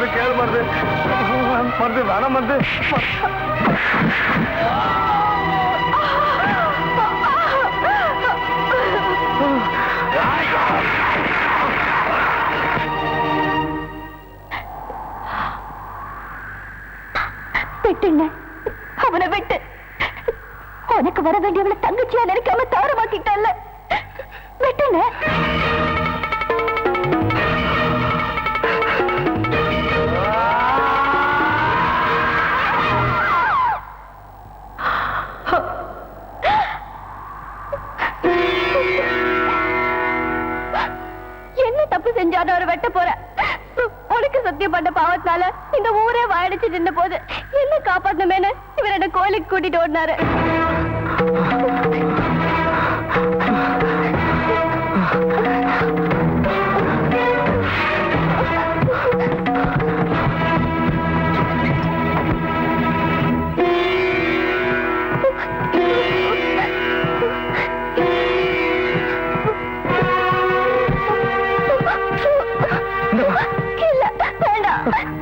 சொல்றது கேளு மருந்து. மருந்து வேணாம் மருந்து. விட்டுங்க, அவனை விட்டு. உனக்கு வர வேண்டியவளை தங்கச்சியா நினைக்காம தாரமாக்கிட்டல்ல. விட்டுங்க. என்ன தப்பு செஞ்சாரு அவரை வெட்ட போற? உனக்கு சத்தியம் பண்ண பாவத்தால இந்த ஊரே வாயடிச்சு நின்ன போது என்ன காப்பாத்தமேனு இவர் என்ன கோயிலுக்கு கூட்டிட்டு ஓடினாரு.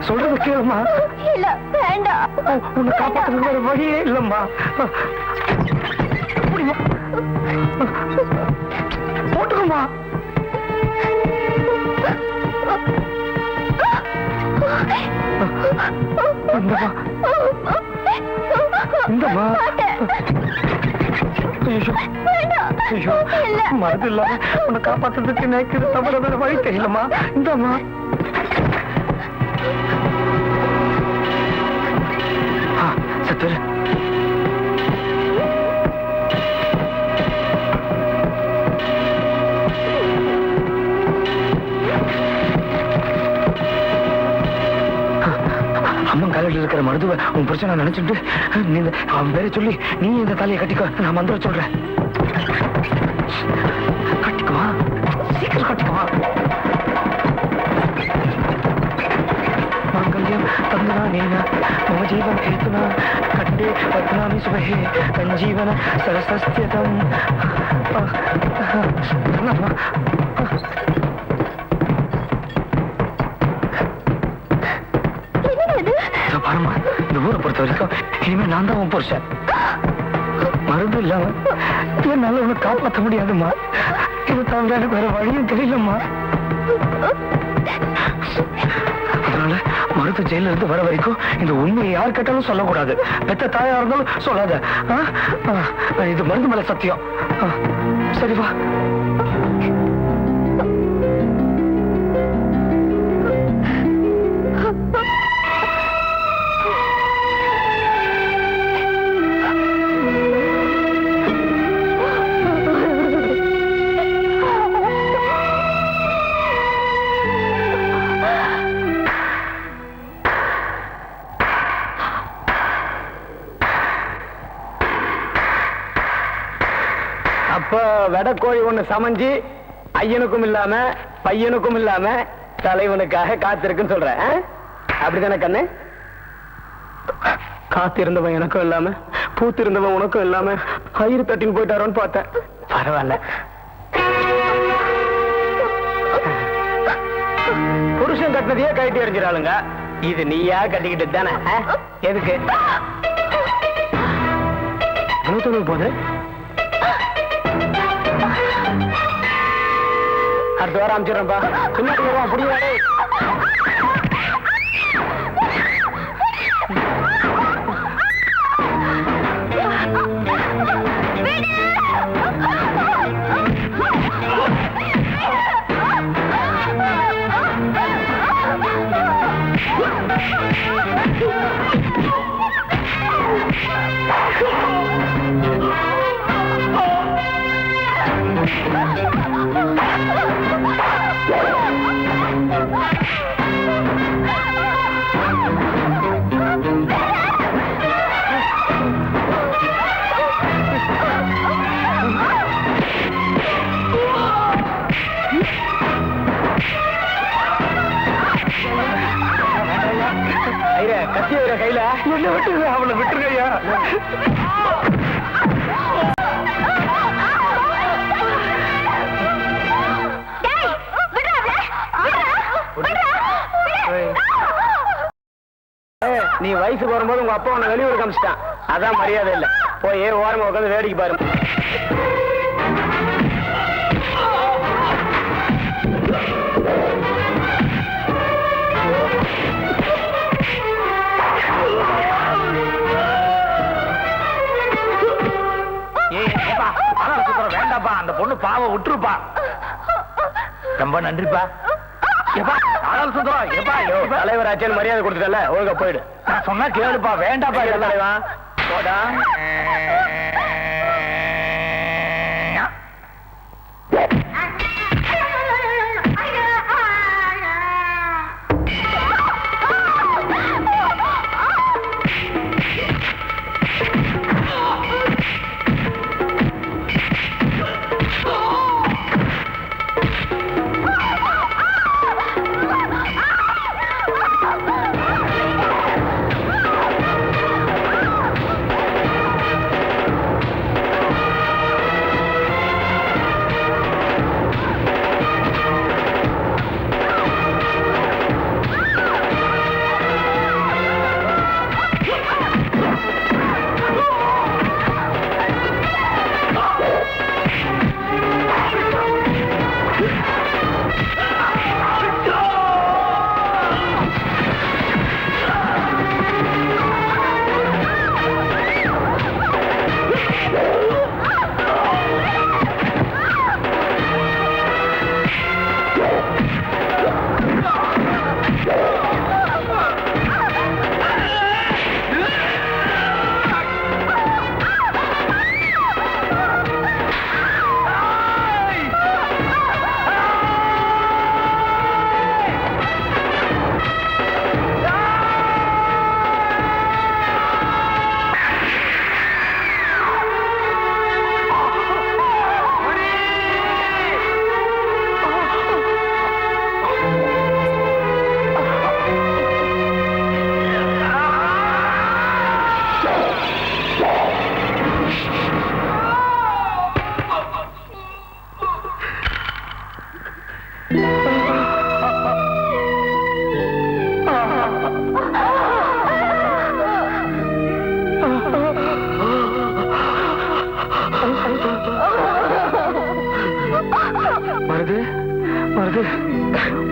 சொல்றது கேளுமா. இல்ல வேண்டாம். உன்னை காப்பாற்றுறது வேற வழியே இல்லம்மா. போட்டுக்கோமா. இந்தம்மா மருந்து இல்லாம உன்னை காப்பாற்றுறதுக்கு நினைக்கிறது தவிர வேற வழி தெரியலம்மா. இந்தம்மா சத்துரு. அம்மன் காலையில் இருக்கிற மருதுவ உன் பிரச்சனை நினைச்சுட்டு நீ அவன் பேரை சொல்லி நீ இந்த தலையை கட்டிக்கோ. நான் மந்திரம் சொல்றேன். கட்டிக்குவா, சீக்கிரம் கட்டிக்குவா. மாங்கல்யம் தந்தனா நீனா மம ஜீவன் ஹேத்துனா கண்டே பத்னாமி சுபஹே கஞ்சீவன சரசஸ்தியதம். பாருமா, இந்த ஊரை பொறுத்த வரைக்கும் இனிமே நான் தான் உன் புருஷன். மருந்து இல்லாம என்னால உன்னை காப்பாற்ற முடியாதுமா. இது தவிர எனக்கு வேற வழியும் தெரியலம்மா. அதனால மருத்து ஜெயில இருந்து வர வரைக்கும் இந்த உண்மையை யார் கேட்டாலும் சொல்லக்கூடாது. பெத்த தாயா இருந்தாலும் சொல்லாத. இது மருந்து மேல சத்தியம். சரிவா? அப்ப வெடக்கோழி ஒண்ணு சமைஞ்சு ஐயனுக்கும் இல்லாம பையனுக்கும் இல்லாம தலைவனுக்காக காத்திருக்குன்னு சொல்ற. அப்படித்தானே கண்ணு? காத்திருந்தவன் எனக்கும் இல்லாம பூத்திருந்தவன் உனக்கும் இல்லாம கயிறு தட்டின்னு போயிட்டாரோன்னு பார்த்தேன். பரவாயில்ல. புருஷன் கட்டினதையே கட்டி எறிஞ்சிடாளுங்க. இது நீயா கட்டிக்கிட்டு தானே? எதுக்கு போது அடுத்த வாரம் அமைச்சிடறேன்ப்பா. பின்னாடி வருவான். புரியுதாடே? கத்தி வைக்கிற கையில என்ன விட்டுரு. அவளை விட்டுருக்கையா? வயசுக்கு வரும்போது உங்க அப்பா உன்னை வெளியூர் காமிச்சிட்டான். அதான் மரியாதை இல்லை. போய் ஓரமா உட்காந்து வேடிக்கை பாரு. வேண்டாப்பா, அந்த பொண்ணு பாவ விட்டுருப்பா. ரொம்ப நன்றிப்பா. தலைவர் ஆச்சேன்னு மரியாதை கொடுத்துட்டல, ஒழுங்கா போயிடு. நான் சொன்னா கேளுப்பா. வேண்டாப்பா தலைவா. போடா.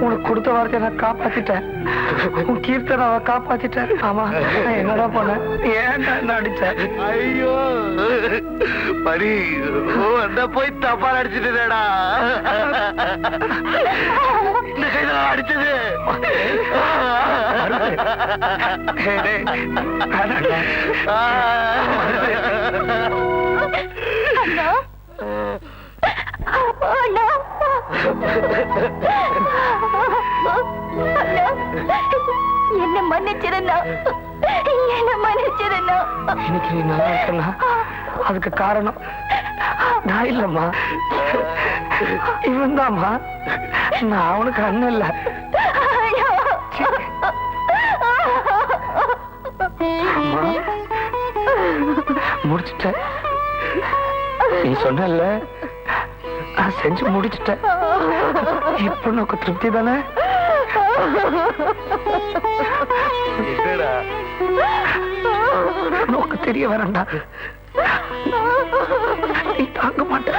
உனக்கு கொடுத்த வார்த்தையை நான் காப்பாத்திட்டேன். உன் கீர்த்தனாவை காப்பாத்திட்டேன். ஆமா, என்னடா பண்ண? ஏன்டா என்ன அடிச்ச? ஐயோ பரி, போய் தப்பா அடிச்சுட்டேடா. இந்த கையில அடிச்சது. என்ன மன்னிச்சிருந்தா, என்ன மன்னிச்சிருந்தா. இன்னைக்கு நீ நல்லா இருக்கா? அதுக்கு காரணம் நான் இல்லம்மா, இவன் தான்மா. நான் அவனுக்கு அண்ணன் இல்ல. முடிச்சுட்ட. நீ சொன்ன நான் செஞ்சு முடிச்சுட்டேன். இப்ப நோக்கு திருப்தி தானே? நோக்கு தெரிய வரண்டா. நீ தாங்க மாட்ட.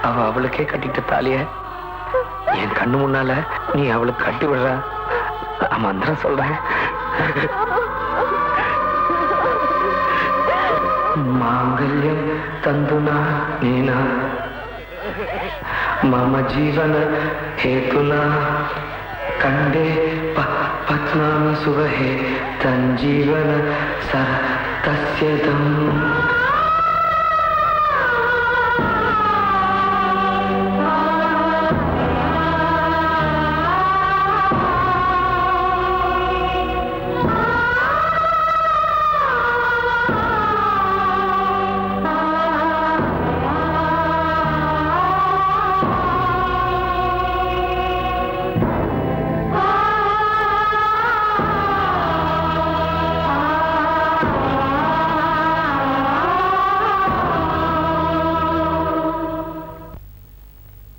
அவ அவளுக்கே கட்டிட்ட தாலிய என் கண்ணு முன்னால நீ அவளுக்கு கட்டி விடுற. மந்திரம் சொல்றேன். மாங்கல்யம் தந்துனா நீனா மம ஜீவன ஹேதுனா கண்டே பத்னாமி சுபஹே தஞ்சீவன சர தஸ்ய தம்.